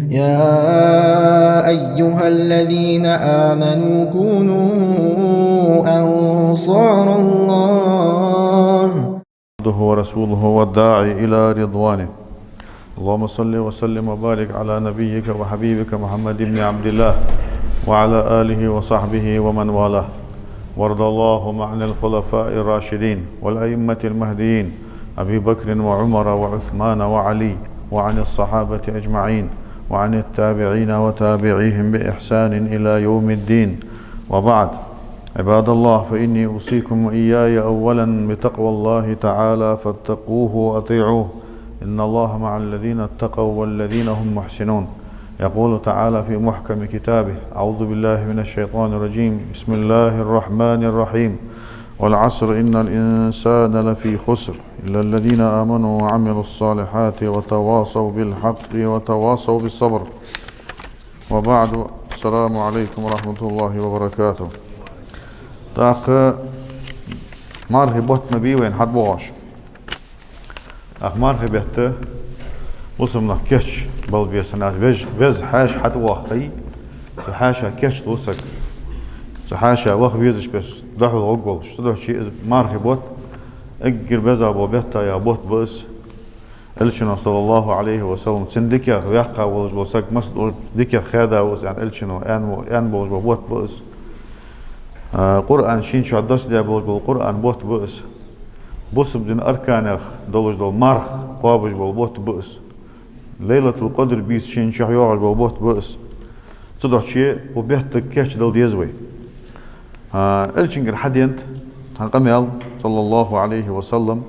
يا أيها الذين آمنوا كونوا أنصار الله عبده ورسوله والداعي إلى رضوانه. اللهم صل وسلم وبارك على نبيك وحبيبك محمد بن عبد الله وعلى آله وصحبه ومن والاه. وارض اللهم عن الخلفاء الراشدين والأئمة المهديين أبي بكر وعمر وعثمان وعلي، وعن الصحابة أجمعين، وعن التابعين وتابعيهم بإحسان إلى يوم الدين. وبعد، عباد الله، فإني أوصيكم وإياي أولا بتقوى الله تعالى فاتقوه وأطيعوه، إن الله مع الذين اتقوا والذين هم محسنون. يقول تعالى في محكم كتابه: أعوذ بالله من الشيطان الرجيم، بسم الله الرحمن الرحيم، والعصر إن الإنسان لفي خسر إلا الذين آمنوا وعملوا الصالحات وتواصوا بالحق وتواصوا بالصبر. وبعد، السلام عليكم ورحمة الله وبركاته. تاق مارغي بوت نبي وين حد بواش مارغي بيت وصمنا كش بل بيسنات وز حاش حد واخي حاشا كش توسك حاشا واخ بيزش بس دحول عقول شتدح شيء مارغي بوت اجر بزا بو بيتا يا بوت بس الشنو صلى الله عليه وسلم سندك يا ويحقا ولج بوسك مصد ديك يا خادا وز يعني الشنو ان بوج بوت بس قرآن شين شو عدس دي بوج بالقرآن بوت بس بوس بدين أركان دولج دول مارخ قابج بالبوت بس ليلة القدر بيس شين شو يوعد بالبوت بس تدح شيء وبيحت كيش دول ديزوي الشنجر حدينت هنقمل صلى الله عليه وسلم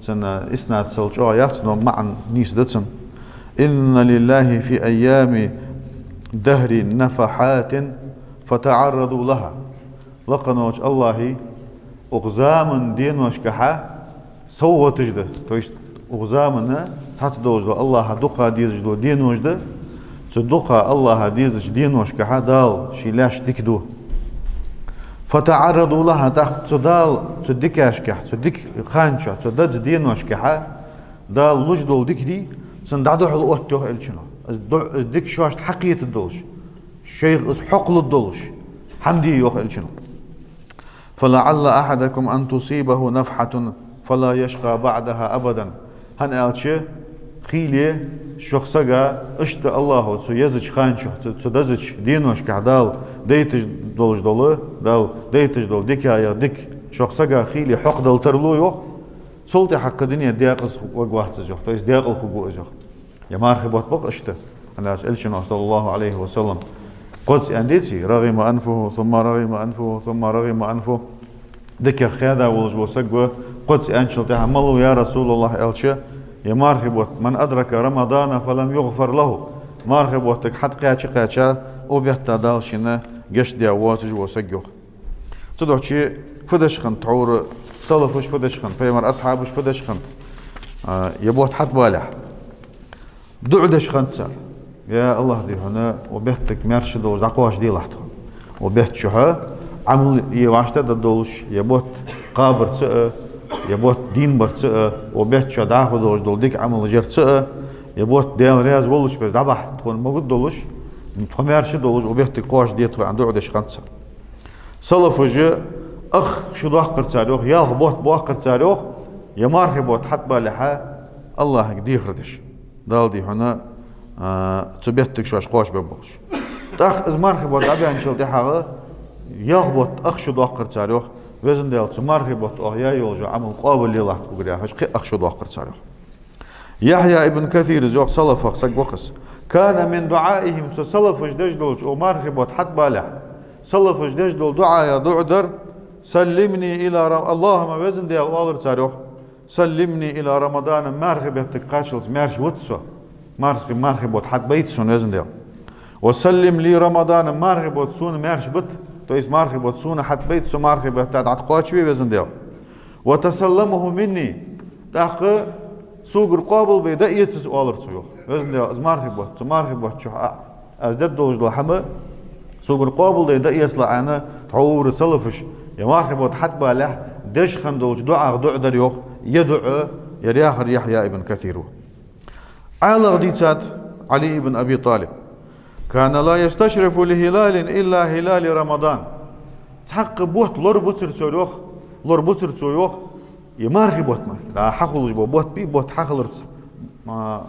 سنة إسناد سلجوا ياتنا معا نيس دتسن إن لله في أيام دهر نفحات فتعرضوا لها لقنوش الله أغزامن دينوش كحا سوى تجده تويش أغزامنا تحت دوجدو الله دقا ديزجدو دينوش ده تدقا الله ديزج دينوش كحا دال شيلاش ديكدو فتعرضوا لها تحت تدال تدكاش كح تدك خانشا تدج دينوش كحا دال لجدو ديكدي سندعدو حل أوتو الشنو ديك شواش حقية الدولش شيخ حقل الدولش حمدي يوخ الشنو فلعل أحدكم أن تصيبه نفحة فلا يشقى بعدها أبدا. هن ألشة خيلة شخصا اشت الله تسو يزج خانش تسو دزج دينوش كعدال ديتج دولج دولة دال ديتج دول ديكايا ديك شخصا خيلة حق دل ترلو يوخ سلطة حق الدنيا دياقص وقوات يوخ تويس دياقل خقوق يوخ يمارخ بوت اشت أنا أسألشنا صلى الله عليه وسلم قدس أنديتي رغم أنفه ثم رغم أنفه ثم رغم أنفه دك خيادا وسقوا قدس أنشل تحملوا يا رسول الله ألشا يا مارخبوت من أدرك رمضان فلم يغفر له مارخبوتك حد قاتشا وبيحتا دالشنا قش دي أواتج وسقوا تدعو شيء فدشخن تعور صلفش فدشخن فيمر أصحابش فدشخن يبوت حد بالح دعدشخن تسال يا الله دي هنا وبيحتك مرشد وزعقواش دي لحظة وبيحت شها عمل يواشتا دولش يبوت قابر تسأ يبوت دين بر تسأ وبيحت شها داخل دولش دول ديك عمل جر تسأ يبوت ديال رياز ولش بس دبح تكون موجود دولش تكون مرشد دولش وبيحتك قواش دي تكون عنده عدش خمسة صلف وجه أخ شو ضاقر تسالوخ يا بوت بواقر تسالوخ يمارخ بوت حتى بالحا الله دي خردش دال دي هنا تبيتك شو أشقاش ببوش تأخ إزمار خبوت أبي أنشل دي حاجة يخبط أخ شو ضاقر تاريخ وزن ديال تمار خبوت يا يوجو عمل قابل لله تقولي هش أخ شو ضاقر تاريخ. يحيى ابن كثير زوج صلف سق وقص كان من دعائهم صلف جدجدولج ومار خبوت حد بالح صلف جدجدول دعاء يا دعدر سلمني إلى اللهم وزن ديال والر تاريخ سلمني إلى رمضان مار خبوتك قاشلز مارش وتسو مارخبوت حد بيت سون وزن ديال وسلم لي رمضان مارخبوت سون مارش بت تويس مارخبوت سون حد بيت سو مارخبوت تاع قاتشوي وزن ديال وتسلمه مني تاق سوق قابل بيدا يتس اولر تو وزن ديال مارخبوت مارخبوت شو ازدد دوج لحمه سوق قابل بيدا يسلا انا تعور سلفش يا مارخبوت حد بالح دش خندوج دعاء دعدر يوخ يدعو يا رياخر يحيى ابن كثير على غديتات علي بن أبي طالب كان لا يستشرف لهلال إلا هلال رمضان تحق بوت لور بوتر تسويوخ يمارغي بوت مارك لا حقلش بوت بي بوت حقلرت ما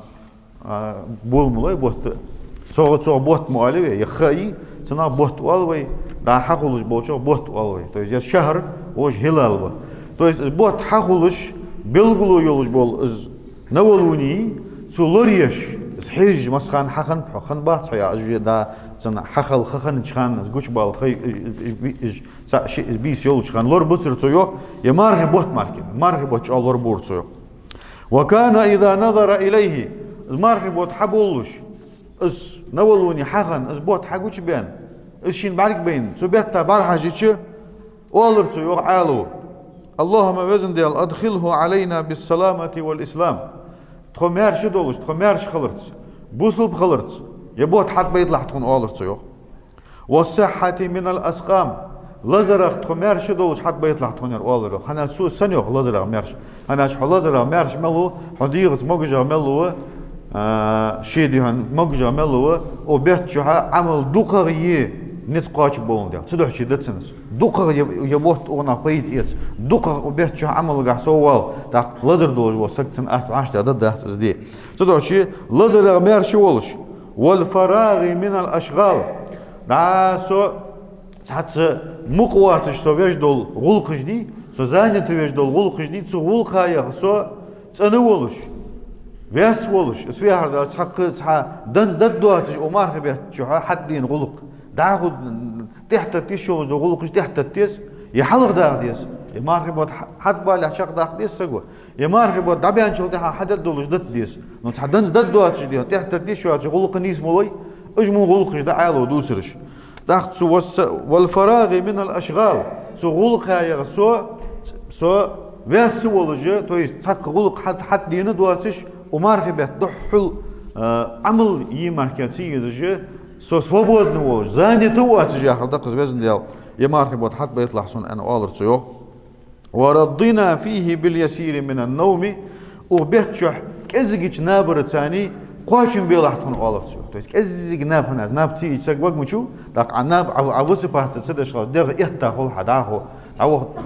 بول ملاي بوت سو بوت مؤلوي يخي تنا بوت والوي لا حقلش بوت والوي то есть شهر وش هلال با то есть بوت حقلش بلغلو يولش بول از نولوني سو لوريش حج مسخان حخن حخن بات يا اجي دا تنا حخل خخن تشخان غوش بال خي بيس يول تشخان لور بوتر تسويوخ يمارغي بوت ماركي مارغي بوت لور بور تسويوخ وكان اذا نظر اليه مارغي بوت حبولش اس نولوني حخن اس بوت حقوش بين اس شين بارك بين سو بيتا بار حاجيچ اولر تسويوخ عالو اللهم وزن ديال ادخله علينا بالسلامه والاسلام تخمرش دولش تخمرش خلرت بوصل خلرت يبوت حد بيطلع تكون اولرت يوخ والصحه من الاسقام لزرق تخمرش دولش حد بيطلع تكون اولر انا سو سنيوخ لزرق مرش انا ش لزرق مرش ملو حديغت موجه ملو شيديهن موجه ملو وبيت جها عمل دقريه نسقاش بولن ديال تدوح شي دتسنس دقر يبوت انا بيت ايت دقر وبيت شو عمل قاع سوال تا لزر دوج وسكتن 10 دد زدي تدوح شي لزر ميرشي ولش والفراغ من الاشغال دا سو ساعت مقواتش سو ويش دول غلقش دي سو زانيت ويش دول غلقش دي سو غلقايا سو تنو ولش ويس ولش اسفيها دا تحق دن ددواتش عمر بيت شو حدين غلق داخل تحت التيشوز دغلقش تحت التيس يحلق داغ ديس يمارك بود حد بالي شق داغ ديس سغو يمارك بود دبيان شو تاع حد دولش دت ديس نو تحدن دت دواتش دي تحت التيشوز غلق نيس مولاي اجمو غلقش دا عالو دوسرش داخ سو والفراغ من الاشغال سو غلق يا سو ويس ولج تو يتق غلق حد دين دواتش ومارك بيت دحل عمل يماركاتي يجي سو свободно وش занято واتجي حدق زبزن ديال يمارك بود حد بيطلع سن انا اولرت يو ورضينا فيه باليسير من النوم وبيتشح كزيج نابر ثاني قاچن بيلاحتون اولرت يو то есть كزيج نابنا نابتي يسقوق مچو داك عناب عوس بحث تدش دغ يتاخل حداخو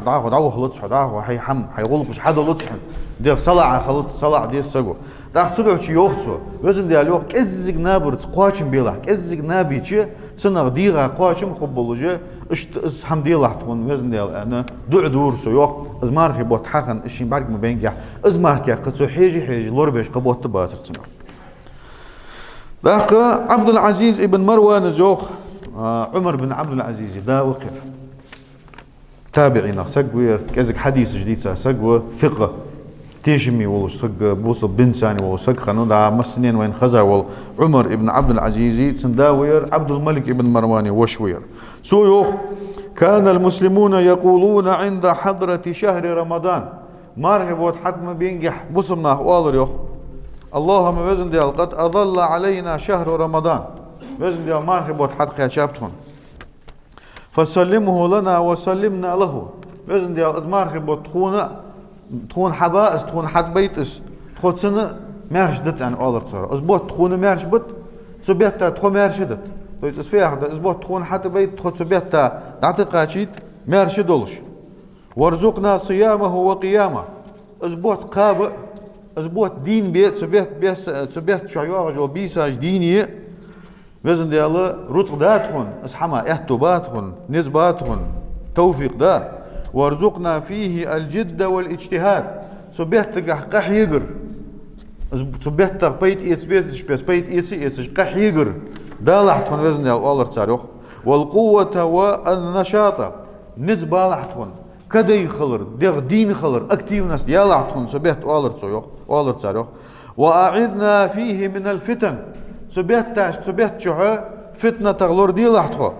داو خلص حداخو هي حم هيغلقش حدا لطحن دغ صلع خلط صلع دي سقو داك صدوچ يوختو وزن ديال يوخ كزيج نابر قاچن بيلاح كزيج نابيچي سنغ ديغا قاچم خبولجه اشت حمد يلاحتون وزن ديال انا دور سو يوخ از مارخي بوت حقن اشين بارك مبينجا از ماركي قصو حيجي لوربش قبوت باسرتنا داك عبد العزيز ابن مروان زوخ عمر بن عبد العزيز دا وقف تابعين سقوير كزك حديث جديد سقوى ثقة تيجمي ولا سق بوصل بنساني ولا سق خنود مسنين وين خزا ولا عمر ابن عبد العزيز سنداوير عبد الملك ابن مروان وشوير سويوخ كان المسلمون يقولون عند حضرة شهر رمضان مارغبوت حد ما بينجح بصمنا والر يوخ اللهم وزن ديال قد أظل علينا شهر رمضان وزن ديال مارغبوت حد قياشابتهم فسلمه لنا وسلمنا له وزن ديال ازمار بوت تخون حبائس تخون حد بيتس تخون سنه مارش دت يعني اولر صار ازبوت تخون مارش بت سبيتا تخون مارش دت تو اسفيها ازبوت تخون حد بيت تخون سبيتا تعتقاشيت مارش دولش وارزقنا صيامه وقيامه ازبوت قاب ازبوت دين بيت سبيت شعيوه جو بيساج دينيه وزن ديال رتق داتهن اسحما احتباتهن نسباتهن توفيق دا وارزقنا فيه الجد والاجتهاد سبيت قح يقر سبيت بيت ايتس بيت ايتس قح يقر دا لحتهن وزن ديال اولر تاريخ والقوة والنشاط نسبة لحتهن كدي خلر ديغ دين خلر اكتيفنس ديال لحتهن سبيت اولر تاريخ واعذنا فيه من الفتن سبيت شو فتنة تغلور دي لحظة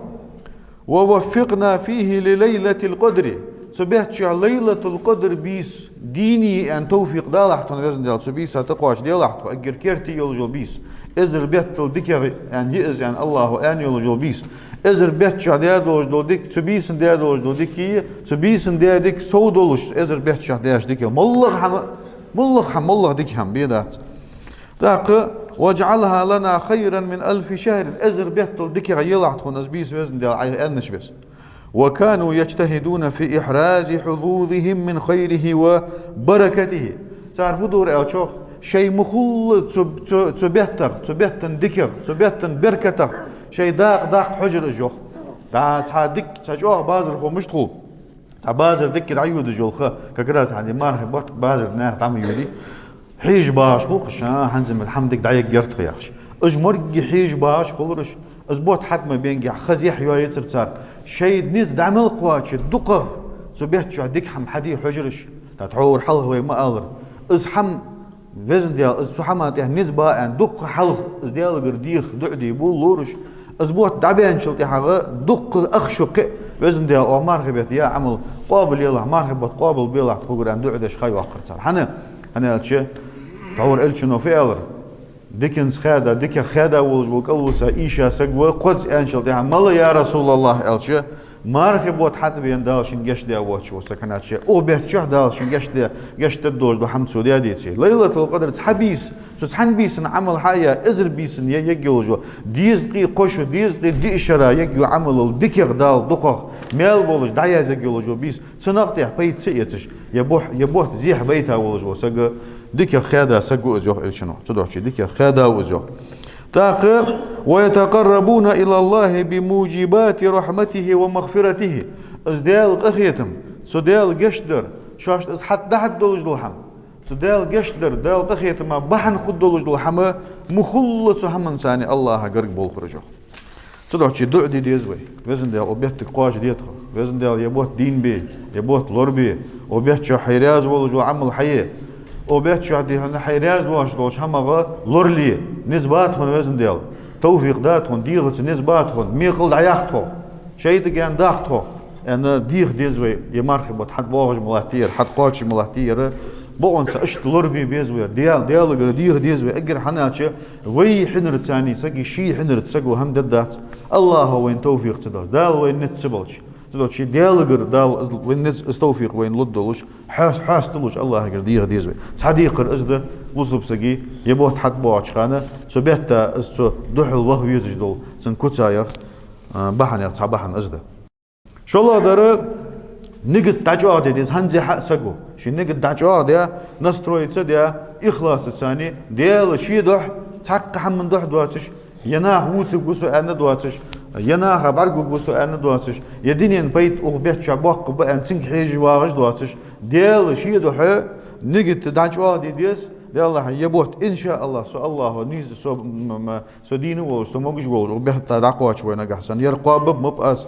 ووفقنا فيه لليلة القدر سبيت شو ليلة القدر بيس ديني ان توفيق دا لحظة وزن ديال سبيسا تقواش دي لحظة اجر كيرتي يولجو بيس ازر بيت الدكر ان يئز ان الله ان يولجو بيس ازر بيت شو ديادولج دو ديك سبيسن ديادولج دو ديكي سبيسن دياديك سودولج ازر بيت شو دياش ديك ملغ ديك هم بيدات داق واجعلها لنا خيرا من 1000 شهر ازر بيتل دكي يلعتون ازبيس وزن ديال انش بس. وكانوا يجتهدون في إحراز حظوظهم من خيره وبركته. تعرفوا دور أشوف شيء مخلط تبيتن ذكر تبيتن بركته شيء داق حجر الجوخ تصدق تجوا بازر هو مش تقول بازر ذكر عيود الجوخ كجراس عندي مارك بازر ناه تعمل يودي حيج باش خوش حنزم الحمدك دعيك جرت خياش اجمر حيج باش خلرش ازبوت حتما بينجح خزيح يا يصير صار شيء نيز دعمل قواتش دقه سبيت شو ديك حم حدي حجرش تتعور حل هو ما قالر ازحم وزن ديال السحمات يعني نسبة عن دق حلف ديال قرديخ دعدي بولورش ازبوت دعبين شلتي حاجة دق اخشق وزن ديال او مارغبت يا عمل قابل يلا مارغبت قابل بيلا تقول عن دعدش خاي واخر صار حنا الشي تعور الشنو فيلر ديكنز خادا ديك خادا وقلوسا ايشا سقوا قدس ان شلتي مال يا رسول الله الشي مارغبت حتى بين دالشين جش ديا واتش وسكنات شيء او بيت شح دالشين جش تدوج بحمد سوديا ديتي ليلة القدر تحبيس تسحن بيس عمل حياة ازر بيس يجيوجو ديزقي قشو ديزقي ديشرا يجيو عمل الدكير دال دقق ميل بولج دعيا زجيوجو بيس سنقطع بيت سيتش يبوح زيح بيتها ولجو سق دكير خادا سقو ازيو الشنو تدوحشي دكير خادا وازيو تاقر ويتقربون إلى الله بموجبات رحمته ومغفرته ازدال قخيتم سدال قشدر شاش از حد دولج الحم سدال قشدر دال قخيتم بحن خد دولج الحم مخلص هم ثاني الله قرق بول خرجو تدوحشي دعدي ديزوي وزن ديال وبيت قواش ديتخو وزن ديال يبوت دين بي يبوت لور بي وبيت شو حيراز ولجو عمل حيه وبيت شو عدي هنا حيراز واش هما لورلي نسباتهم وزن ديال توفيق داتهم ديغت نسباتهم ميقل دعياختو شيء تجان داختو أنا ديغ ديزوي يمارخبت حد باغج ملاتير حد قاتش ملاتير بونس اشت لوربي بيزوي ديال ديغ ديزوي اجر حناتشه وي حنر ثاني سقي شي حنر تسقو هم ددات الله وين توفيق تدل دال وين نتسبلش تدل شي ديال دال وين استوفيق وين لدلوش حاس تلوش الله اجر ديغ ديزوي صديق ازد وصب سقي يبوت حد باغج خانه سبيتا استو دحل وهو يزجدل سن كوتايخ بحن يا صباحن ازد شو الله دار نقد دعوة ديز هنزي حق سقو شي نقد دعوة ديا نسترويتس ديا إخلاص الثاني ديال شي دوح تحق حمن دوح دواتش يناه ووسق وسو أنا دواتش يناه برقو وسو أنا دواتش يدينين بيت أخبيت شعباق بأن تنك حيج واغش دواتش ديال شي دوح نقد دعوة ديز ديال الله يبوت إن شاء الله سو الله نيز سو دينه وسو موجش وول وبيت دعوة شوي نجحسن يرقى مبأس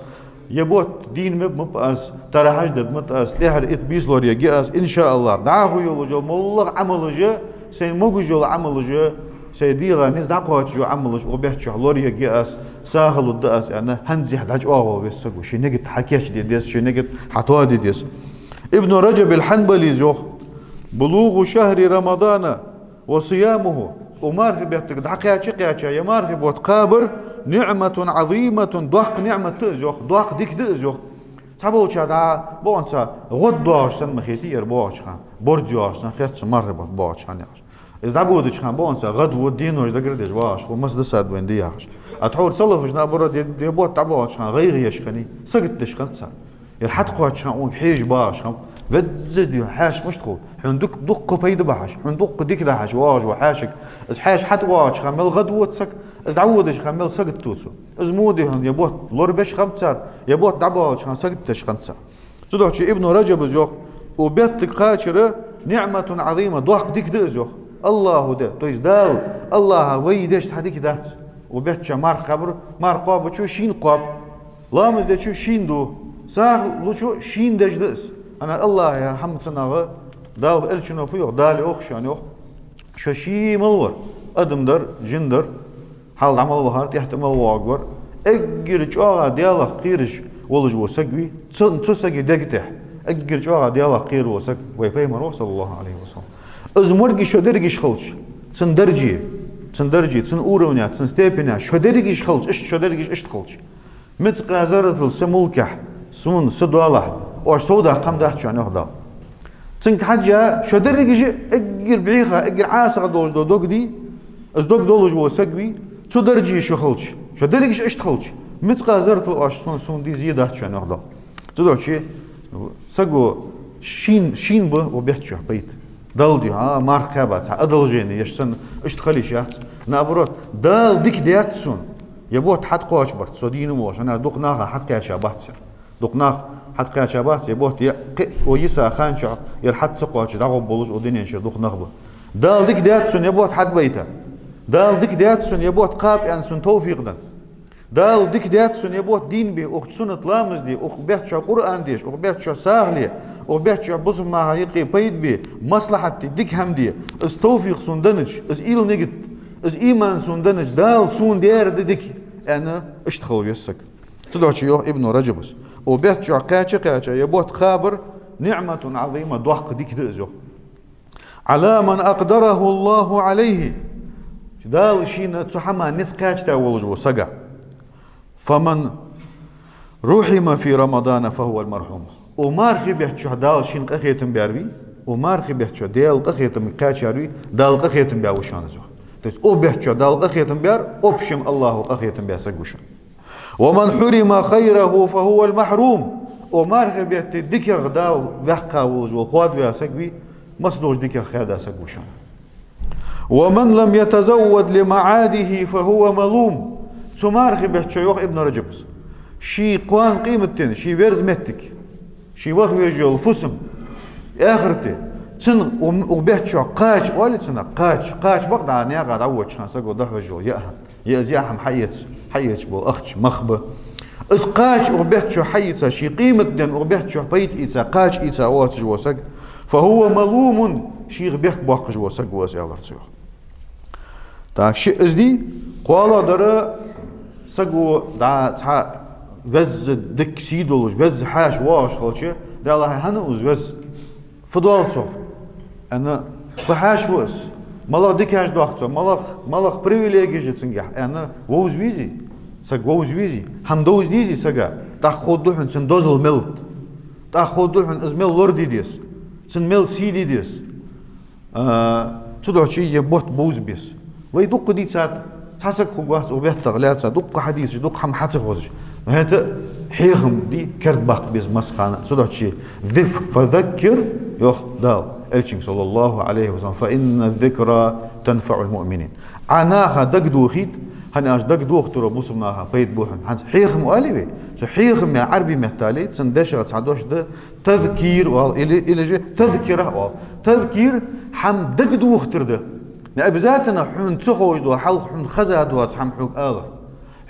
يبوت دين مبأس ترى حجدت متأس تهر إتبيس لوريا جاس إن شاء الله دعاه يولجو مولغ عملجو سين موجو عملجو سيديغا نيز دعوات جو عملج وبيحشو لوريا جاس ساهل الدأس يعني هنزي حداج أول بيسقو شي نجد حكيش ديس شي نجد حتوادي ديس ابن رجب الحنبلي زوخ بلوغ شهر رمضان وصيامه ومارغب يتك دعقياتش يا مارغب وتقابر نعمة عظيمة ضاق نعمة تأزوخ ضاق ديك تأزوخ تابوش هذا بونسا غد باش سن مخيتير باش خان بردياش سن خيت مارغب باش خان ياش إذا بودش خان بونسا غد ودين وش دقردش باش ومسد ساد وين دياش أتحور تصلف جنا برا دي بوت تابوش خان غير يشخني سقتش خان سان يلحد قواتش خان وحيج باش خان فدزد حاش مش تقول حندك دق بيد بحش حندق ديك دحش واج وحاشك از حاش حد واج خمل غد وتسك از دعودش خمل سقط توتسو از مودي هن يبوت لوربش خمسار يبوت دعواج خان سقطش خمسار تدوح ابن رجب زوخ وبيت قاشره نعمة عظيمة ضاق ديك دزوخ الله ده تويز دال الله ويدش حديك دات وبيت شمار قبر مار قاب شو شين قاب لامز ده شو شين دو ساغ لو شو شين دجدس أنا الله يا حمد سناغ دال إلشنو فيو دالي أخشاني أخ ششي ملور أدم در جندر حال عمل بهار تحتمل واقور أجر جوا دياله قيرش ولج وسقوي تسقي دقته أجر جوا دياله قير وسق ويبي مروح صلى الله عليه وسلم أزمرجي شو درجيش خلش سندرجي سن أورونيات سن ستيبنا شو درجيش خلش إيش شو درجيش إيش تخلش متق زرت السمولكح سون سدواله وش سودا قام ده شو نهضة تنك حاجة شو درجيش أجر بعيخة أجر عاسق دوج دو دوق دي از دوك دولج و سقوي شو درجي شو خلش شو درجش ايش تخلش متقا زرت الاش سون دي زيادات شو نخدل تدوشي سقو شين به وبيحكي بيت دالدي ماركابات ادلجيني يشسن ايش تخليش يات نابروت دال ديك دياتسون يبوت حد قوش برت سودين موش انا دوقناها حد كاشا باتسر دوقناها حد كاشا بات يبوت ويسا خانشا يرحد سقوش داغو بولج ودينين شي دوقناها دال ديك دياتسون يبوت حد بيتا دال ديك دياتسون يبوت قاب انسون توفيقدا دال ديك دياتسون يبوت دين بي اخ سنة لامز دي اخ بيحكي قرآن ديش اخ بيحكي ساغلي اخ بيحكي بصم ما هيقي بيد بي مصلحة ديك هم دي از توفيق سندنج از ايل نجد از ايمان سندنج دال سون دير ديك انا اشتخل يسك تدعش يوح ابن رجبس وبيحكي قاچا يبوت خابر نعمة عظيمة ضحك ديك دزو على من اقدره الله عليه دال شينا تسحما نس قاچتا ولجو سقا فمن رحم في رمضان فهو المرحوم ومارخي بيحكي دال شين قخيتم بيربي ومارخي بيحكي دال قخيتم قاچاري دال قخيتم باوشانزو تس او بيحكي دال قخيتم بير اوبشم الله قخيتم بيسقوش ومن حرم خيره فهو المحروم ومارخي بيحكي ديكر دال وحقا ولجو خواد بيسقوي مصدوج ديكر خيدا سقوشان ومن لم يتزود لمعاده فهو ملوم سمارخي بيحكي يوخ ابن رجبس شي قوان قيمتين شي ويرز متك شي وخ ويجو الفسم اخرتي تن وبيحكي قاش ولي تن قاش بقدا نيا قاعد اوج سقو دحوجو يا زياحم حيت بو اختش مخبه اس قاش وبيحكي حيت شي قيمتين وبيحكي بيت ايتا قاش ايتا واتج وسق فهو ملوم شي بيحكي بوقج وسق وسي الله تسوي تاك شي ازدي قوالا دره سقو دا تا وز دك سيدولش وز حاش واش خلشي دالا هنا وز فضول صح انا فحاش وس مالا دكاش دوختو مالا привилегии جتسنجح انا ووز ويزي سق ووز ويزي هم دوز ديزي سقا تاخذوهن سن دوزل ملت تاخذوهن ازمل لوردي ديس سن مل سيدي ديس تدوشي يبوت بوز بيس ويدق دي سات تحسك خواص وبيحتغ لا دق حديث دق حم حتى خوز هذا حيهم دي كرباق بيز مسخانه سدوشي ذف فذكر يخ دال الشين صلى الله عليه وسلم فإن الذكرى تنفع المؤمنين عناها دقدو خيت هناش دقدو اخترو بوسمناها بيت بوحن هنس حيخم قالي حيخم يا عربي محتالي سندشة تعدوش ده تذكير إلى جي تذكره تذكير حم دقدو اختر ده بذاتنا حون تخوج دو حلق حون خزا دو تحم حوق آغر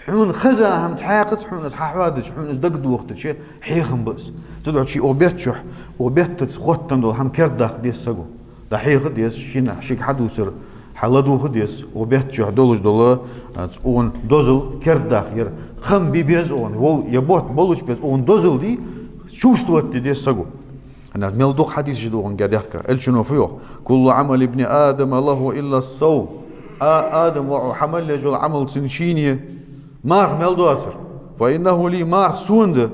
حون خزا هم تحاقت حون اسحاحوادش حون دقدو اختر شي حيخم بس تدعو شي اوبيتشح اوبيتت خوتن دو هم كرداخ ديس سقو دا حيخ ديس شينا شيك حدو سر حلدو خديس اوبيتشح دولج دولا اون دوزل كرداخ ير خم بيبيز اون و يبوت بولش بيز اون دوزل دي чувствовать ديس سقو أنا ملدوق حديث جدوغن قاعد يحكى الشنو فيه كل عمل ابن آدم له إلا الصوم آدم وحمل يجول عمل سنشيني مارخ ملدواتر فإنه لي مارخ سوند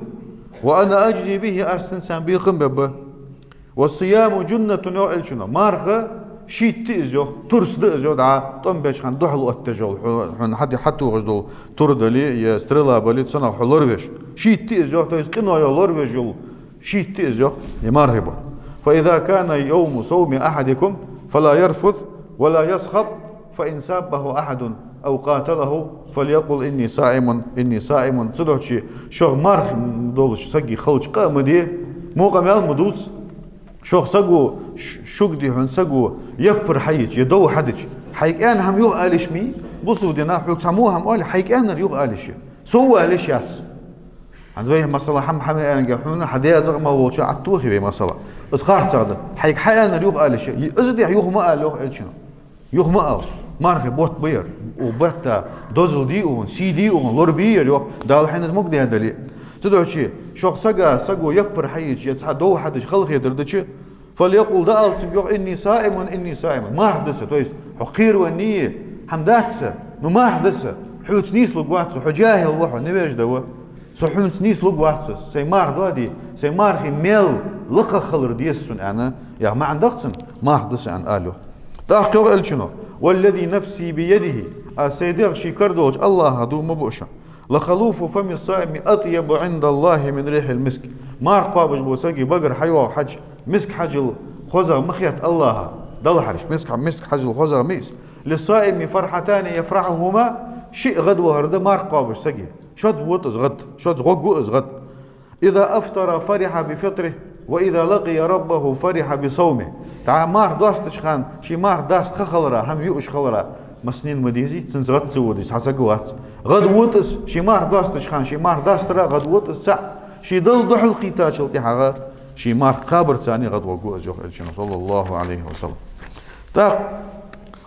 وأنا أجري به أرسن سنبيقن ببه والصيام جنة يو الشنو مارخ شيت تيزيو ترس ديزيو دعا طم بيش خان دوحلو التجول حن حتى وغجدو تردلي يسترلا بلي تصنع حلور بيش شيت تيزيو تويز قنو يولور بيش يول شيت تيزيو يمارهبو فإذا كان يوم صوم أحدكم فلا يرفث ولا يسخط فإن سابه أحد أو قاتله فليقل إني صائم صدقشي شو مارخ دولش سقي خلش قام دي موقع مال مدوس شو سقو شوك دي هن سقو يكبر حيج يدو حدج حيك أنا هم يوغ آلش مي بصوا دينا حوك سموها هم قال حيك أنا يوغ آلش سوى آلش ياتس عند ويه مسألة حم أنا جحونا حديا زغما وشو عطوخي بيه مسألة إسخار صعدة حيك أنا يوغ آلش إزدي يوغ ما آل يوغ آلشنا يوغ ما آل مارخ بوت بير وبتا دوزل دي اون سي دي اون لور بير يوغ دال حين زموك دي هدالي تدعو شي شوخ سقو يكبر حيج يتسحى دو حدش خلق يدردش فليقول دال يوغ إني صائم ما حدث تويس حقير والنية حمداتسا ما حدث حوت نيس لقواتسو حجاهل وحو نبيش دوا سو حوت نيس لقواتسو سيمار دوادي سيمار خي ميل لقا خلر ديسون انا يا ما عندقسن ما حدث عن آلو تاخ كوغ الشنو والذي نفسي بيده أسيدغ شي كردوج الله دو مبوشا لخلوف فم الصائم أطيب عند الله من ريح المسك مار قابج بوساقي بقر حيوة حج مسك حجل خزغ مخيت الله دل حرش مسك حجل خزغ ميس للصائم فرحتان يفرحهما شيء غد وهرد مار قابج سقي شوت وطز غد شوت غوغ غد إذا أفطر فرح بفطره وإذا لقي ربه فرح بصومه تع مار داستش خان شي مار داست خخلرا هم يوش خلرا مسنين مديزي تنزغت سودي حسقوات غد وطز شي مار داستش خان شي مار داسترا غد وطز سع شي دل دحل قيتاش التحاغا شي مار قابر ثاني غد وقو أزيوخ إلشنا صلى الله عليه وسلم تاق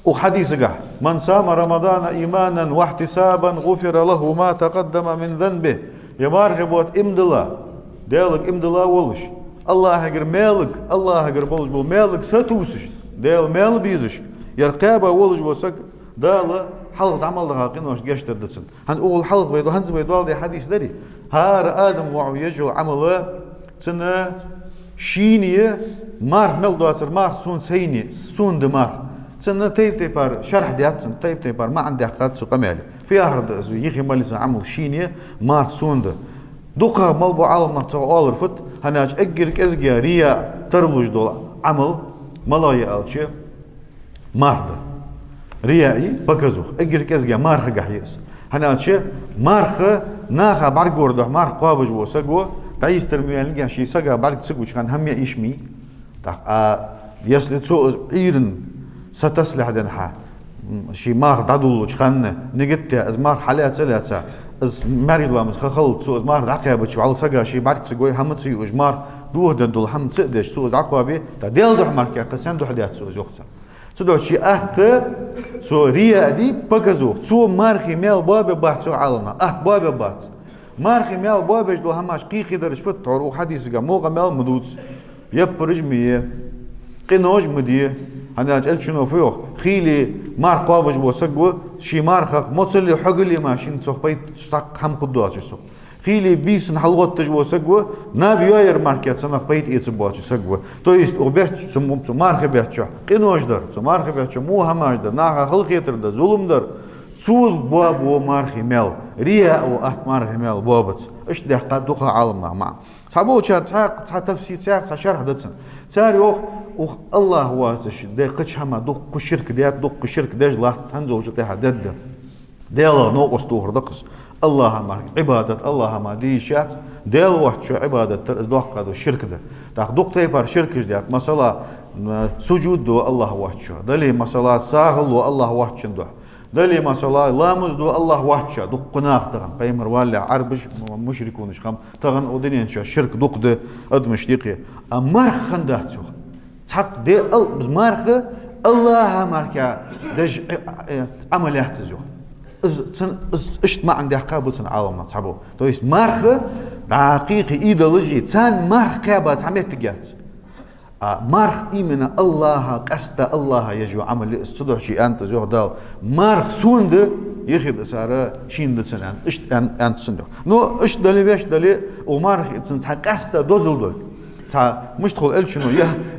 وحديث قح من صام رمضان إيمانا واحتسابا غفر له ما تقدم من ذنبه يمار غبوت امدلا ديالك امدلا ولش الله هجر مالك الله هجر بولج بول مالك ستوسش ديال مال بيزش يرقابه ولج بوسك دالا حلقة عمل دها قنوش جشتر دتسن هن أول حلقة بيدو هنز بيدو دي حديث داري هار آدم وعو يجو عمله تنا شينية مار مل دواتر مار سون سيني سون دمار تنا تيب بار شرح دياتسن تيب بار ما عندي حقات سو قمالي في أهرد يخي مالس عمل شينية مار سون ده دوقا ملبو عالم نحتو آلر فت هناج أجرك أزجا ريا تربلج دول عمل ملايا ألشي مارد رياي بكزوخ أجرك أزجا مارخ جحيس هناج مارخ ناخا برجور ده مارخ قابج وسجوا تعيس ترميان لقى شيء سجا برج سجوا كان هم يعيشمي تا يسلت سو إيرن ستسلح دنها شي مار دادول كان نجت از مار حالات سلاتة از مارج لامس خلط سو از مار عقابة شو على سجا شي برج سجوا هم تسي وجمار دوه دندول هم تسدش سو عقابة تا ديل ده مارك قسم ده حديات سو زوجته سو شي سو ريا دي بكزو سو مارخي ميل باب بات سو عالنا باب بات مارخي ميل بابش دو هماش قيخي درش فت عرو حديث جا موقع ميل مدوس يبرج مية قنوج مديه أنا أجل شنو فيه خيلي مار قابج بوسقو شي مارخ متصل حقلي ماشين سوق بيت ساق هم قدوات سوق خيلي بيس نحلوت تجو سقو نابي ياير ماركات سنة بيت يتسبوات سقو تو يست وبيت سمو مارخ بيتشو قنوج در مارخ بيتشو مو هماش در ناخا خلقيتر در ظلم در سول بابو مارخي ميل ريا او مارخ ميل بابت اش ده قد دوخا عالمنا مع صابو شار تا تفسير تا شرح دتسن ساري او الله واتش ده قش هما دوق كشرك ديات دوق كشرك داج لا تنزل جتي حدد ديلا نوقس دوخر دقس الله ما عباده الله ما دي شات ديل وقت شو عباده دوق قدو شرك ده تاخ دوق تيبار شرك ديات مثلا سجود دو الله واتش دلي مثلا ساغل والله واتش دو دلي مثلا لامز دو الله واتش دوق قناق تغن قيمر والله عربش مشركونش خم تغن اودينين شرك دوق ده ادمش دقي امر خنداتو تاق دي مارخ الله ماركا دج عمليات زو اشت ما عندي حقابة عالم تصحبو تويس مارخ دقيقي ايدولوجي تسان مارخ كابات عميت تجات مارخ إيمنا الله قست الله يجو عمل استدعو شي أنت زوه دال مارخ سوند يخد سارة شين دتسنان اشت أنت سندو نو اشت دلي بيش دلي ومارخ تسن قست دوزل دول تا مش تقول الشنو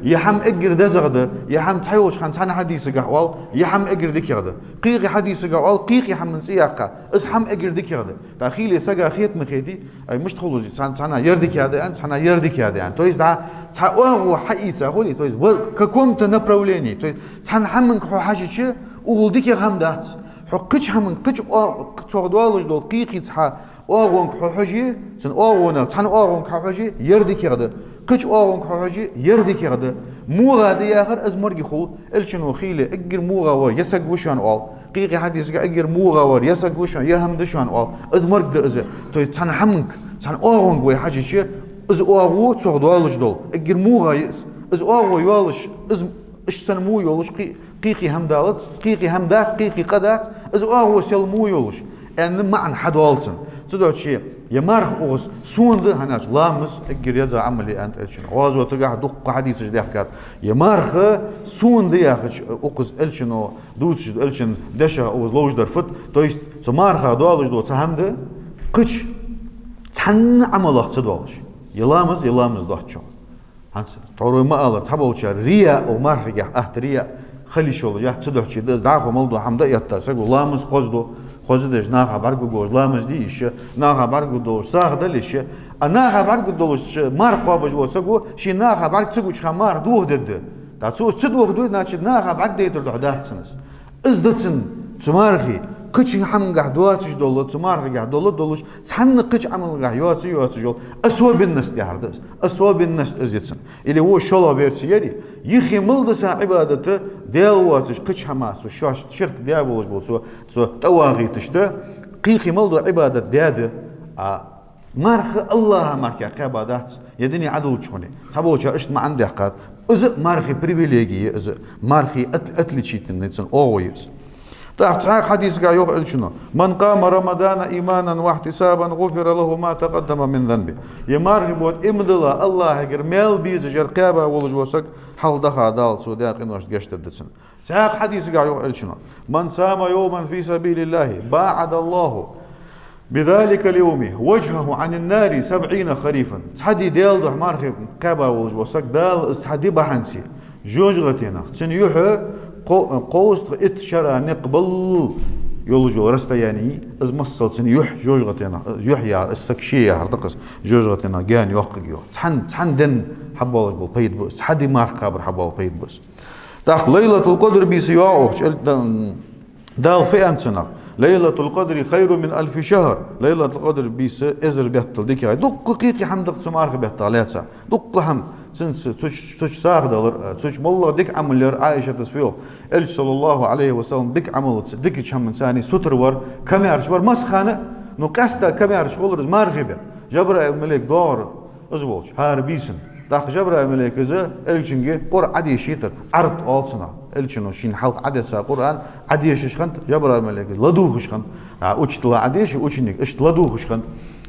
يا حم اجر دزغده يا حم تحيوش خان سنه حديث قحوال يا حم اجر دكيغده قيقي حديث قحوال قيقي حم من سياقه اس حم اجر دكيغده تاخيلي سغا خيت مخيتي اي مش تقول سنه يردك هذا انت سنه يردك هذا يعني تويس دا تاو حقيقه هولي تويس ككمت направление تويس سن حمن خو حاجه شي وغلدك هم دات حقش هم قش صغدوالج دول قيقي تها اوغون خو حاجه سن اوغون سن اوغون خو حاجه يردك هذا قش أوغن كحاجي يردك هذا مو غادي آخر أزمرجي خل إلشنو خيله أجر مو غوار يسق وشان أول قيقي حديث أجر مو غوار يسق وشان يهم دشان أول أزمرج ده إذا توي تان حمك تان أوغن قوي حاجة شيء إذ أوغو تصعدوالش دول أجر مو غايس إذ أوغو يوالش إذ إيش سن مو يولش قيقي هم دالت قيقي هم دات قيقي قدات إذ أوغو سيل مو يولش أن معن حدوالتن تدعو شيء يمارخ أوس سوند هناش لامس الجريزة عملي أنت إلشن وازو تجاه دق حديث جديح كات يمارخ سوند ياخش أوكس إلشنو دوتش إلشن دشة أوز لوج درفت تويست تمارخ دوالج دو تهمده قش تحن عمله تدوالش يلامز دوتشون هنس تعرف ما قالر تحبوا شر ريا أو مارخ جاه ريا خليش والله جاه تصدق شيء دز دعوة ملدو حمد يتاسق لامز خزدش ناخا برجو جوز لامز ديش ناخا برجو دوش ساخ دلش ناخا برجو دوش مار قابج وسقو شي ناخا برجو تسقو شخ مار دوه دد تاسو تصدق دوه ناتش ناخا برجو ديتر دعدات سنس ازدتسن تمارخي قش حمل قاعد دواتش دولة تمارخي قاعد دولش سحن قش عمل قاعد يواتش جول أسوأ بالناس تهردس أسوأ بالناس أزيتسن اللي هو شلا بيرسيري يخي ملدس عبادته ديلواتش قش حماس وشاش شرك ديابولش بول سو تواغي تشته قيخي ملدو عبادة دياده مارخ الله مارك عبادات يدني عدل شوني سبوش اشت ما عندي حقات إذا مارخي بريفيليجي إذا مارخي أتلي شيء نتسن أويس تحت حديث قال يقول شنو من قام رمضان إيمانا واحتسابا غفر له ما تقدم من ذنبه يمارغ بود إمدلا الله يقر ميل بيز جرقابا ولجوسك حل دخا دال سوداق إنوش قشت الدسن تحت حديث قال يقول شنو من سام يوما في سبيل الله باعد الله بذلك اليوم وجهه عن النار 70 خريفا تحدي ديال دو مارغ قابا ولجوسك دال استحدي بحنسي جوجغتينا تسن يوحو قوست اتشرى نقبل يولجو رستياني از مصلتن يح جوجغتنا يحيا السكشيه هردقس جوجغتنا جان يوقيو تحن دن حبول بول بيد بس حدي مار قبر حبول بيد بس تاخ ليله القدر بسياو دال في انتنا ليله القدر خير من 1000 شهر ليله القدر بيس ازر بيحتل ديك دق قيقي حمدق تمارغ بيحتالاتsa دق حم سنس سوش ساغدالر سوش والله ديك عملر عائشة تسفيو إلش صلى الله عليه وسلم ديك عمل ديك شم إنساني ستر ور كميرش ور مسخانة نقاستا كميرش خولرز مارغبة جبرائيل الملك دور أزولش هاربيسن داخل جبرائيل الملك إذا إلشنجي قر عدي شيتر عرض ألسنا إلشنو شين حلق عدسا قرآن عديش شخنت جبرائيل الملك لدوه شخنت أوشتلا عديش أوشنيك إشت لدوه شخنت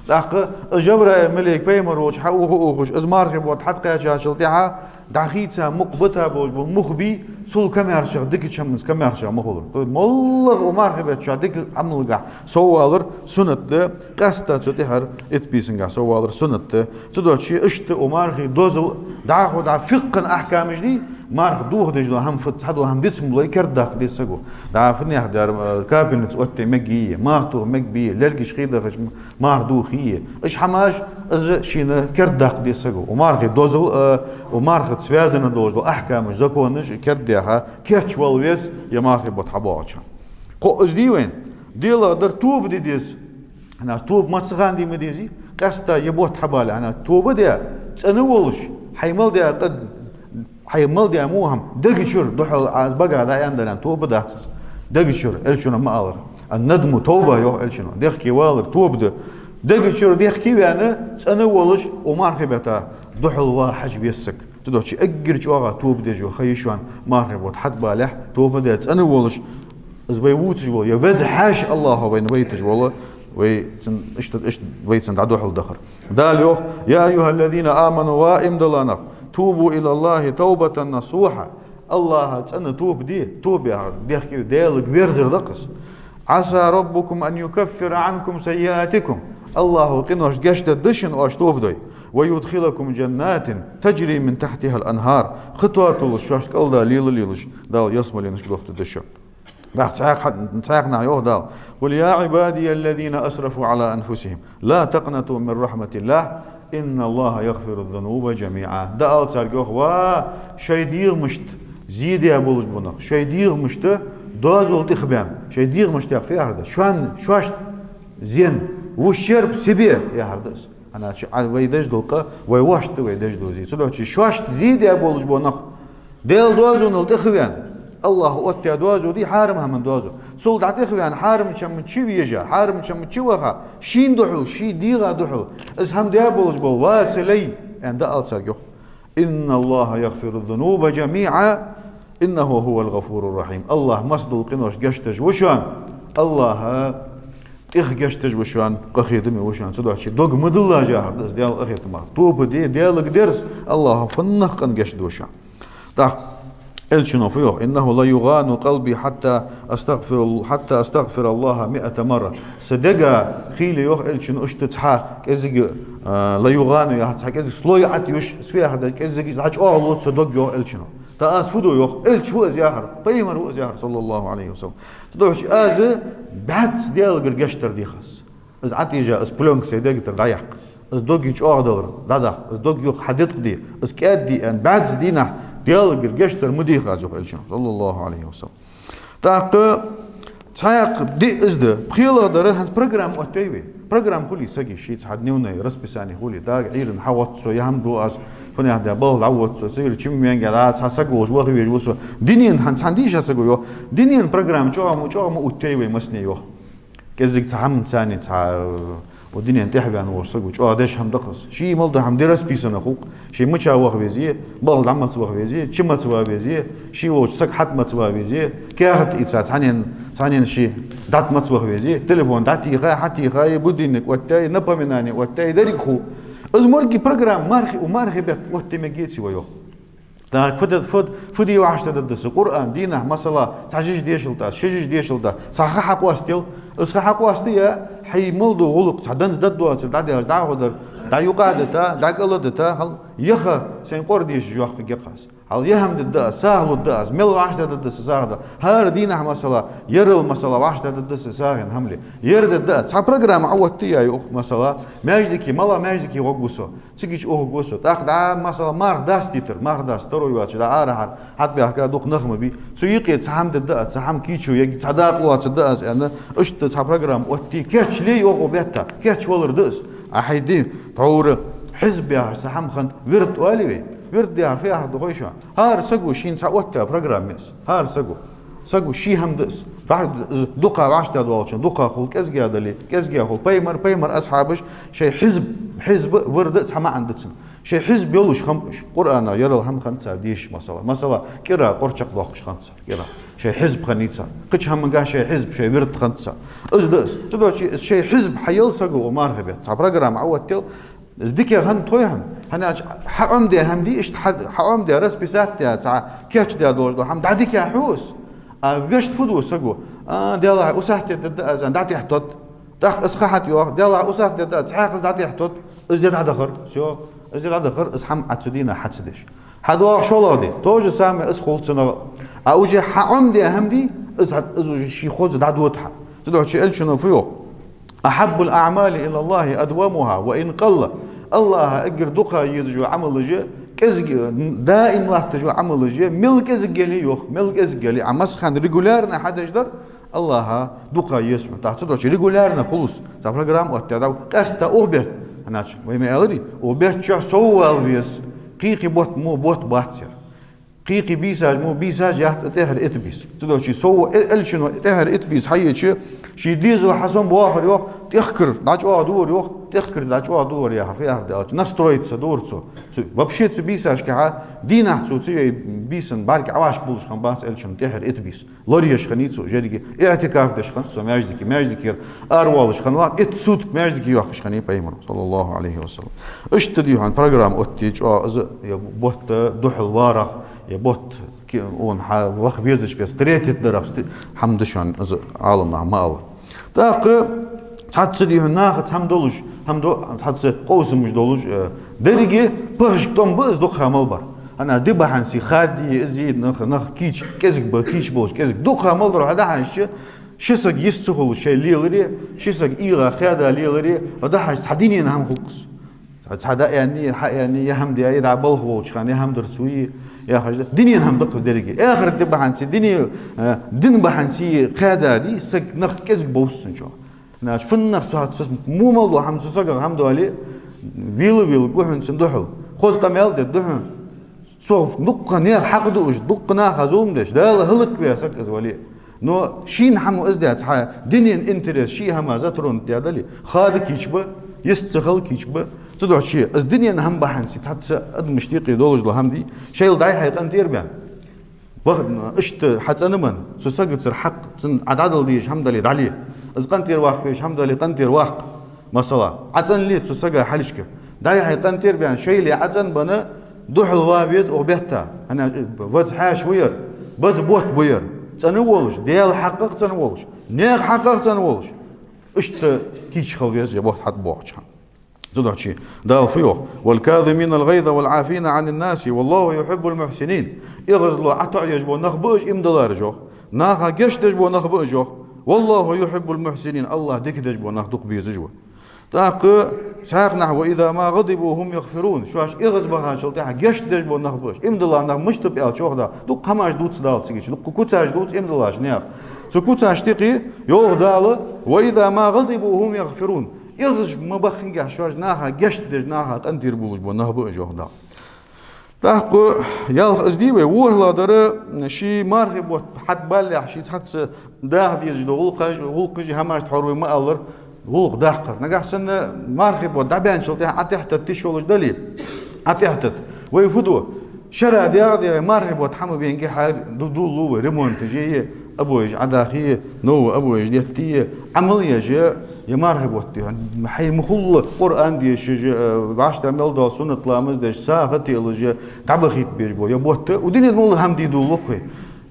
داخل جبرائيل الملك بيمروش حقوقوش ازمارغب وتحتقيا شاشلتيها داخيتها مقبتها بوش مخبي سول كميرش ديك شمس كميرش مخولر مولغ ومارغب شا ديك عملغا سوالر سنت قاستا تشتهر اتبيسنغا سوالر سنت تدوشي اشت ومارغي دوزل داخو دا فقن احكام جدي مارغ دوه دجلو هم فتحدو هم ديسم بلاي كرداق ديسغو دا فني حدار كابينت اوتي مغي مارتو مغبي لرغش خيدا مار دوخيه اش حماش از شينا كرداق ديسغو ومارغي دوزل ومارغ связано должно احكام законش كردها كيتشوال ويس يا مارغي بتحبوچا قو ازديوين ديلا در توب ديديس انا توب مسخان دي مديزي قستا يبوت حبال انا توب دي تنولش حيمل دي قد حيمل دي موهم دغشور دحل از بقى دا يندن توب داتس دغشور الشنو ما الر الندم توبه يو الشنو دخكي والر توب ده دغشور دخكي يعني تنولش ومارغي بتا دحل واحد بيسك تدوشي اجرج اوغا توب دجو خيشوان مارغي بوت حد بالح توب ده تنولش از بيوتش بو يفز حاش الله بين بيتش والله وي اشت ويتسن دعدو حل دخر داليو يا ايها الذين امنوا وائم دلانا توبوا الى الله توبه نصوحه الله تن توب دي توب يا ديخكي ديل غيرزر دقس عسى ربكم ان يكفر عنكم سيئاتكم الله قنوش قشت الدشن واش توب دوي ويدخلكم جنات تجري من تحتها الانهار خطوات الشوش قلدا ليلش دال يسمل نش وقت الدشن نتاقنا يوه قل يا عبادي الذين أسرفوا على أنفسهم لا تقنطوا من رحمة الله إن الله يغفر الذنوب جميعا دا ألسار وا شيدير مشت زيد يا بولج بنق شيدير مشت دوز والتخبام شيدير مشت يخفي هذا شواش زين والشرب سبيه يا هردس أنا ويدش دلقة ويواشت ويدش دوزي سدوشي شواش زيد يا بولج بنق ديل دوزون التخبام الله أتى دوازو دي حارمها من دوازو سول دعتي خوان حارم شم تشي ويجا حارم شم تشي وخا شين دحل شي ديغا دحل ازهم ديابولج بول واسلي عند ألسر إن الله يغفر الذنوب جميعا إنه هو الغفور الرحيم الله مصدو قنوش قشتج وشان الله قشتج وشان قخيدمي وشان سدوحشي دوغ مدلا جاهر دس ديال أخيتما توب دي ديالك درس الله فنخ قن قشت وشان الشنو فيه إنه لا يغان قلبي حتى أستغفر الله 100 مرة صدقا خيلي يوخ الشنو اشتتحا كزج لا يغان يا حتى كزج سلوي عتيوش سفيها هذا كزج حاج أغلط صدق يوخ الشنو تاس فدو يوخ الش هو زياهر بيمر هو زياهر صلى الله عليه وسلم تدوش از بعد ديال غرغشتر دي خاص از عتيجا از بلونك سيدك ضيق از دوغي چوغدور دادا از دوغ يوخ حديق دي از كادي ان بعد دينا ديال غرغشتر مدي خاص الش صلى الله عليه وسلم تاق تاق دي از ده بخيل دره هان بروجرام اوتيوي بروجرام كلي سجي شيت حد نيوني رسبساني هولي داغ عيرن حوت سو يهمدو از فني هدا بول عوت سو سير تشمين غلا تساغوش وغي وسو دينين هان سانديش اسغو دينين بروجرام چوم اوتيوي مسنيو كزيك تحم ثاني تاع ودينين تحبان ورسغو چو ادش هم دقس شي مولد هم درس بيسن خو شي مچا وغ بيزي بول عمت وغ بيزي چمت وغ بيزي شي وچ سك حت مت وغ بيزي كاهت ايصا ثانين شي دات مت وغ بيزي تليفون داتي غا حتي غا بودينك وتاي نبمناني وتاي دريخو ازمركي بروجرام مارخي ومارخي بت وتمجيتي ويو دا فدي واحد تدرس القرآن دينه مثلا تعجيش ديشلتا شجيش ديشلتا صح حق واستيل صح حق واستيا حي ملدو غلق تعدنز ددوا تعدي دا غدر دا يقعدتا دا قلدتا هل يخ سين قرديش جوخ قيقاس هل يهم ددا سهل الداس مل واحد تدرس ساغدا هر دينه مثلا يرل مثلا واحد تدرس ساغن حمله يرد دا صح بروجرام عوتيا يوخ مثلا ماجدكي مالا ماجدكي غوغوسو تيجيش اوغوسو تاخ دا مثلا مار داس تيتر مار داس ترويوات دا ارهر حد بها دوق نخمه بي سويقي تسحم ددا تسحم كيچو يك تداقلوات داس انا اشت صح بروجرام اوتي كاتش لي او بيتا كاتش ولر دس احيدين طور حزب يا سحم خن ورد والي ورد يا في ارض غويشا هار سقو شين ساوتا بروجرام مس هار سقو شي هم دس بعد دقه واشتا دوالشن دقه خل كزغيا دلي كزغيا خل بيمر اصحابش شي حزب ورد سما عندتسن شي حزب يولش خمش قران يرل هم خنصا ديش مثلا كرا قرچق دوخش خنصا كرا شي حزب خنيصا قش هم قا شي حزب شي ورد خنصا ازدس تدوشي شي حزب حيل سقو مارغبه تا بروجرام عوتل ازدك هن تويهم هنا حقم دي هم دي اشت حقم دي رس بسات تاع كاتش دي دوج هم دعديك يا حوس ويش تفدو سقو ديلا اسحت دازن دعتي حطت داخ اسخحت يو ديلا اسحت دازن دعتي حطت ازداد دخر شو ازداد دخر اسحم اتسدينا حتسدش حدوا شولودي توج سامع اسخولتنا اوجي حقم دي هم دي ازوج شي خوز دعدوتها تدو شي الشنو فيو احب الاعمال الى الله ادومها وان قل الله اجر دقه يجو عمل جه كزج دائم الله تجو عمل جه ملك ازجلي يوخ ملك ازجلي عمس خان ريجولارنا حدا يقدر الله دقه يسمع تحت ريجولارنا خلص تا بروجرام وتداو قستا اوبت هناش ويما الري اوبت شو سوال بيس قيقي بوت مو بوت باتير قيقي بيساج مو بيساج يحت تهر اتبيس تدو شي سو الشنو تهر اتبيس حيتش شي ديزل حسن بواخر يوخ تخكر داچوا دور يوخ تخكر داچوا دور يا في ارض настроиться дорцо вообще ц бисаш ка динахцу ц бисен барк аваш булш хан бас элчим тахер итбис лорьеш ханицу жерги اعتكاف деш хан со мяждики арвалш хан ва ит суд мяждики йохш хани пайман саллаллаху алейхи вассалам иштди хан программ оттич я бот духл варах я бот он вах безеш бес третит драфст хамдышан алма мал так تحصل هناك تحمدولش حمدو تحصل قوس مش دولش درجة بهش توم بس دو خامل بار أنا دبا حنسي خادي زيد نخ كيش كزك بكيش بوش كزك دو خامل در هذا حنش شسق يستخل شيء ليلري شسق إيغا خادا ليلري هذا حش تحديني نهم خلص هذا يعني يهم دي يدع بلخ بوش خان يهم درسوي يا خج دنيا هم دقس درجة آخر دبا حنسي دنيا دن بحنسي خادا دي سق نخ كزك بوش إن شاء الله ناش فنخ صارت مو موضوع هم سوسق هم دولي ويل قحن سندحل خوز قمال دحن صوف نقة نير حق دوش دقنا خزوم دش ده هلك بيا سك ازولي نو شين حمو ازداد حا دنيا انترس شي هم زاترون تيادلي خاد كيشبه يستخل كيشبه تدعو شيء از دنيا هم بحنسي تحت اد مشتيقي دولج لهم دي شيل داي حيقن تير بيان وقت اشت حتى نمن سوسق تصير حق عدد ديش حمد لله عليه از قنتير واحد فيش حمد لله قنتير واحد مثلا عتن لي سوسق حلشك داي حي قنتير بيان شيء اللي عتن بنا دوح الوابيز او بيتا انا وز حاش وير بز بوت بوير تنولش ديال حقق تنولش نير حقق تنولش اشت كيش خلويز يا بوت حد بوتش زود شيء دال فيوه والكاظمين الغيظ والعافين عن الناس والله يحب المحسنين يغزلوا عطع يجبو نخبوش إمدلار جو ناها جش تجبو نخبوش جو والله يحب المحسنين الله ديك تجبو نخدق بيزجوا تاق ساق نحو إذا ما غضبوا هم يغفرون شواش إغزبها شلتها جش تجبو نخبوش إمدلار نخ مش تبقى شوخ دا دو قماش دوت دال سيجي دو كوتاش دوت إمدلاش نياب سو كوتاش تقي يوغ دال وإذا ما غضبوا هم يغفرون يغش ما بخنجح شواج ناها جشت دج ناها تنتير بولج بو نهبو جوهدا تاقو يالخ ازديوي ورلا در شي مارغب حد بالح شي حد داه ديز دو غلقج هماش تحروي ما الر غلق داقر نقحسن مارغب ودعبان شلتي اتحت تشولج دليل اتحت ويفدو شرا دي مارغب وتحمو بينجي حال دولو ريمونت جي ابويج عداخيه نو ابويج ديتي عمليه جا يمارغب وتي حي مخل قران دي شج باش تعمل دو سنه طلامز دش ساغتي لج تعبخيت بيج بو يبوت ودين مول هم دي دولو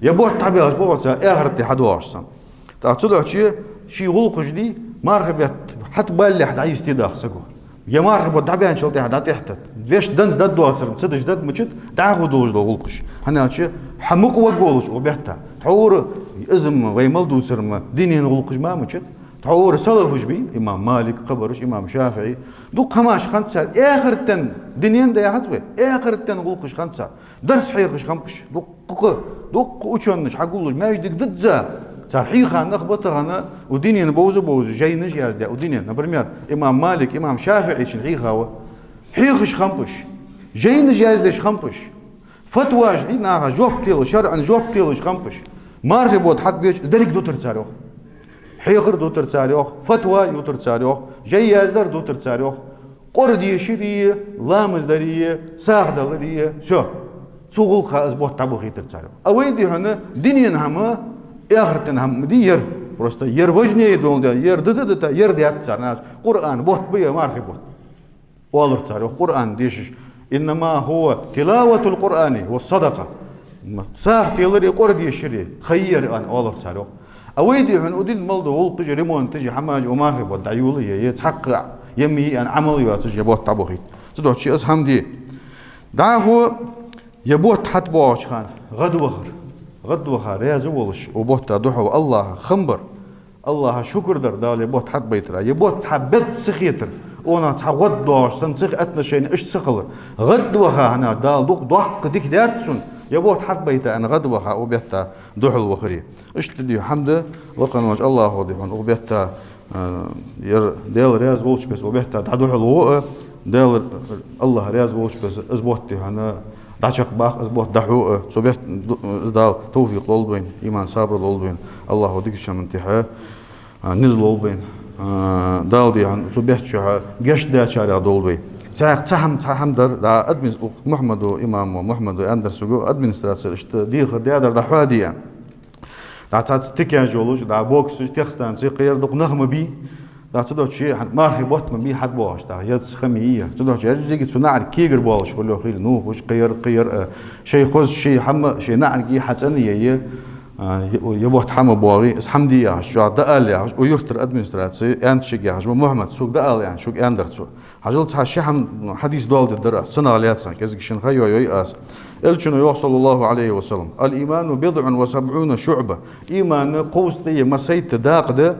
يبوت تعبير بوت اخرتي حدواشسن تعطلو شي غلق جدي مارغب حتى بالي حد عايز تداخسكو يا مارغب تعبان شلتي حد تحت فيش دنز دد دوتر تصدش دد مشت داغو دوج دو غلقش هنا شي حمق وقولش وبيحتا تعور ازم ويمل دوسر دينين غلقش ما مشت تعور سلفش بي امام مالك قبرش امام شافعي دو قماش خنصا اخرتن دينين دا يحزوي اخرتن غلقش خنصا درس حيقش خنبش دق وشنش حقولش ما يجدك ددزا صحيح نخبطها أنا ودينين بوز جاي نجي هذا ودينين نبرمير إمام مالك إمام شافعي شنحيخ هو حيخش خمبش جاي نجي هذا خمبش فتوى جديد ناها جوب تيل شرعا جوب تيلش خمبش مارغب بود حد بيش دريك دوتر تساريوخ حيخر دوتر تساريوخ فتوى يوتر تساريوخ جاي هذا دوتر تساريوخ قردية شرية لامز درية ساغدلرية شو سوغل خاز بود تابوخي تساريوخ أويدي هنا دينين هما آخرتن هم دير просто ير وجني دون ده ير ده ير ده تسارناش قرآن بوت بيه مارك بوت والله تساري قرآن ديش إنما هو تلاوة القرآن والصدقة ساعة تيلري قرد يشري خير أن والله تساري أويدي هن أدين ملدو ولقج ريمون تجي حماج ومارك بوت دعيولي يتحقق يمي أن عمل يواتج يبوت تابوخي تدو شيء أسهم دي دعه يبوت حد بوش خان غد وخار يا زولش وبوت دوحو الله خمبر الله شكر در دالي بوت حد بيترا يبوت حبت سخيتر اونا تعود دوش سنسخ اتنشين اش سخلر غد وخا هنا دال دوق دوق ديك داتسون يبوت حد بيتا ان غد وخا وبيتا دوحو الوخري اش تدي حمد وقن وجه الله وديهون وبيتا ير ديل رياز بولش بس وبيتا دوحو الوق ديل الله رياز بولش بس ازبوتي هنا داشق باخ أسبوع دحوء صبيت دال توفيق لولبين إيمان صبر لولبين الله وديك شمنتها نزل لولبين دال دي عن صبيت شها جش ده شارع دولبين تهم در دا أدمن محمد وإمام محمد وأندر سجو أدمنستراتور إشت ديخ ده در حواديا دا تتكي جولوج دا بوكس تخستان سيقير دق نغم بي دا تدوش شيء مارخي بوت من بي حد بواش دا يدس خمية تدوش يجي تصنع كيجر بواش ولا خير نوح وش قير شيء خوز شيء حم شيء نعر كي حتني يبوت حم بواغي اسحمدي يا شو دقال يا ويرتر ادمنستراتسي انت شيء يا محمد سوق دقال يعني شو اندر سو حجل شيء حم حديث دول الدرا سنة عليات سان كذا شن خيو يأس الشنو صلى الله عليه وسلم الإيمان بضع وسبعون شعبة إيمان قوستي مسيت داقده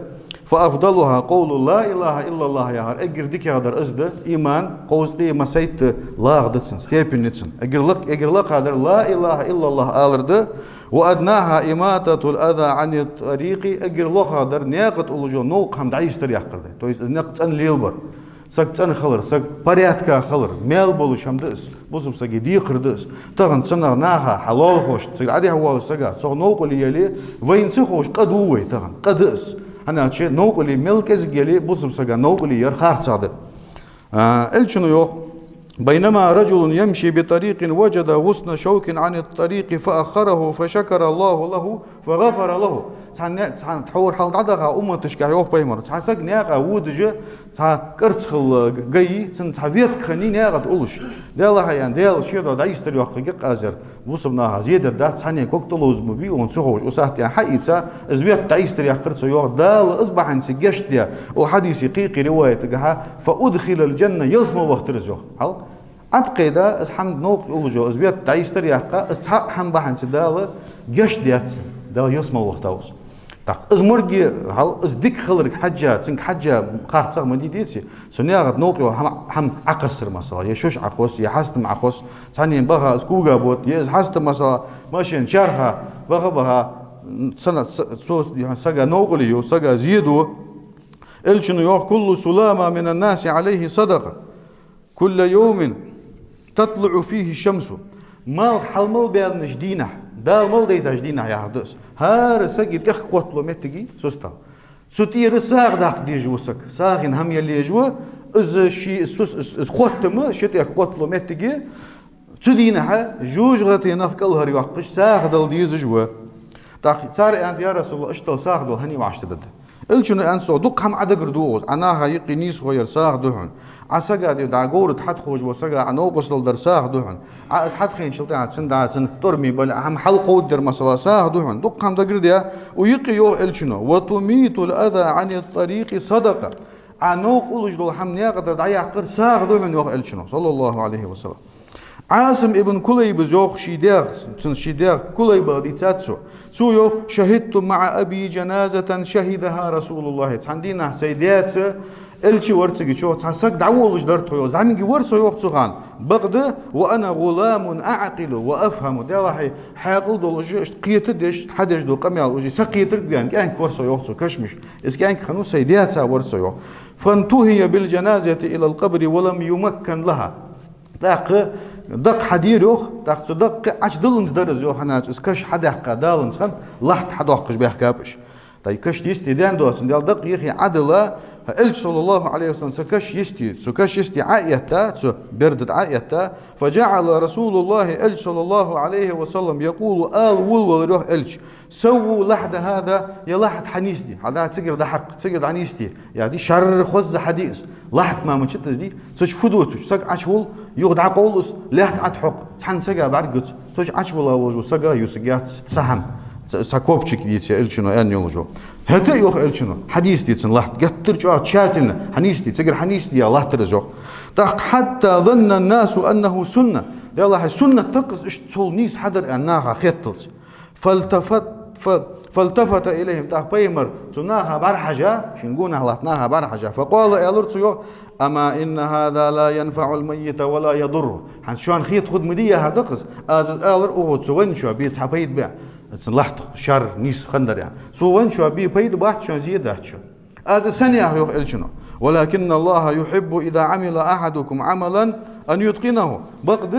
فأفضلها قول لا إله إلا الله يا هر أجر ديك هذا أزده إيمان قوستي مسيت لا غدتسن ستيبن نتسن أجر لك هذا لا إله إلا الله آلرده وأدناها إماتة الأذى عن الطريق أجر لك هذا نياقة أولجو نوق هم دعيش تريح قرده تويس نياقة أن ليلبر سك أن خلر سك برياتك خلر ميل بولش هم دس بوسم سك دي قردس تغن سنة ناها حلال خوش سك عادي هو سك سو نوق اللي يلي وين سخوش قد هو تغن قدس أنا شيء نوق اللي ملك إزجلي بوسم سك نوق اللي يرخار صادق الشنو يو بينما رجل يمشي بطريق وجد غصن شوك عن الطريق فأخره فشكر الله له فغفر له. تحن تحور حال عدها أمة تشكع يوم بيمر تحسك نياقة ودجة كرتخل جاي تنتحفيت خنين نياقة تقولش دالها يعني دال شيء ده يستري وقيق أزر وصلنا زيادة ده تحني كوكتلوز مبي ونسوه وساعتها حقيقة زبيت تعيستري كرتس يوم دال أصبح عن سجشت يا وحديث قيقي رواية تجها فأدخل الجنة يصمو وقت رزق هل أتقيدا الحمد نوق أولجو زبيت تعيستري أصحاب حم بحن سدال جشت ياتس دال يصمو وقت أوس ازمرجي هل ازدك خلرك حاجة تنك حاجة قارصة مديديتي سنيا نوقيو هم عقصر مثلا يشوش عقوس يحسن عقوس ثاني بها سكوغا بوت يز حسن مثلا ماشين شارها بها سنة صوت يعني سجا نوقليو سجا زيدو الشنو يوم كل سلامة من الناس عليه صدقة كل يوم تطلع فيه الشمس ما حلمل بين جدينه دال مال ديتا جدينا يا هردس هار سجد إخ قتلو متجي سوستا سوتير ساغ داق دي جوسك ساغين هم يلي جوا إز شي إز قتم شتي إخ قتلو متجي تدينها جوج غتي نفكل هري وقش ساغ دل ديز جوا تاخ صار أنت يا رسول الله اشتل ساغ دل هني وعشت دد الشنو أنسو دق هم عدا قردوز أنا هاي قنيس غير ساغ دهن عسجا دي دعور تحت خوج وسجا عنو بصل در ساغ دهن عس حد خين شلتي عتسن دعتسن ترمي بل هم حلقو در مسلا ساغ دهن دق هم دقرديا ويقيو الشنو وتميت الأذى عن الطريق صدقة عنو قولج دول هم نيقدر دعيا قر ساغ دهن يوق الشنو صلى الله عليه وسلم عاصم ابن كليب زوق شيداغ كليب دي تاتسو سو يو شهدت مع أبي جنازة شهدها رسول الله عندنا سيدات الشي ورتجي شو تحسك دعوة جدرت يو زعمي ورسو يوقت سخان بغد وأنا غلام أعقل وأفهم ده حاقل دول قيت ديش حدش دو قميال وجي سقيت بيان كان ورسو يوقت كشمش إس كان خنو سيدات ورسو يو فانتهي بالجنازة إلى القبر ولم يمكن لها دق حديروخ دق صدق عش دلنز درز يو حناج اسكش حدا قدالنز خن لحت حدا قش بيحكابش طيب كش يستي دان دوس ديال دق يخي عدله الج صلى الله عليه وسلم سكش يستي عايته بردت عايته فجعل رسول الله الج صلى الله عليه وسلم يقول ول روح الج سووا لحد هذا يا لحد حنيستي هذا تسجر ده حق تسجر عنيستي يعني شر خز حديث لحد ما مشتز دي سوش فدوت سوش عشول يغد عقولس لحد عتحق تحن سجا بعرقت سوش عشول وجو سجا يسجات تسهم سكوبشك ديتي الشنو ان يولجو هتا يوخ الشنو حديث ديتن الله قتر جو شاتن حنيستي تقر حنيستي الله ترزق دق حتى ظن الناس انه سنه يلا سنه تقص اشتول نيس حدر انها خيتلت فالتفت اليهم تاع بيمر سناها برحجه شنقونها لاتناها برحجه فقال يا اما ان هذا لا ينفع الميت ولا يضره حن شلون خيط خد مديه هدقز از الر او سوين شو بيت حبيت بيع تصلحت شر نيس خندر يعني سوين شو بي بيد باحت شو زياده شو از ثانيه يو الشنو ولكن الله يحب اذا عمل احدكم عملا ان يتقنه بقد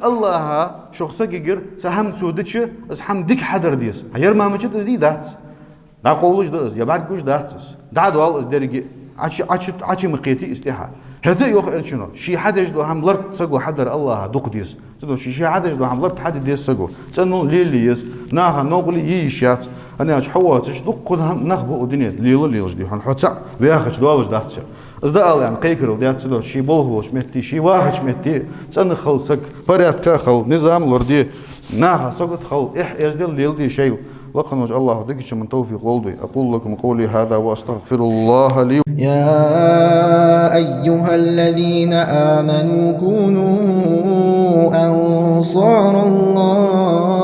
الله شخصك يجر سهم سودتش از حمدك حدر ديس هير ما مشت دي دات دا قولش دز يا باركوش داتس دا دول از درجي عشي مقيتي استيحا هذا يوخ الشنو شي حدش دو هم لرت سقو حدر الله دوق ديس تدو شي حدش دو هم لرت حد ديس سقو تنو ليليس ناها نوغلي يشات انا اش حواتش دوق هم نخبو دنيا ليليس دي هنحوتع بياخش دولش داتس از دا يعني قيكرو ديات تدو شي بولغوش متي شي واحد متي تن خلصك بريات كخل نظام لردي ناها سقط خل ازدل ليلدي شيء وقنا الله دقش من توفيق ولدي أقول لكم قولي هذا وأستغفر الله لي. يا أيها الذين آمنوا كونوا أنصار الله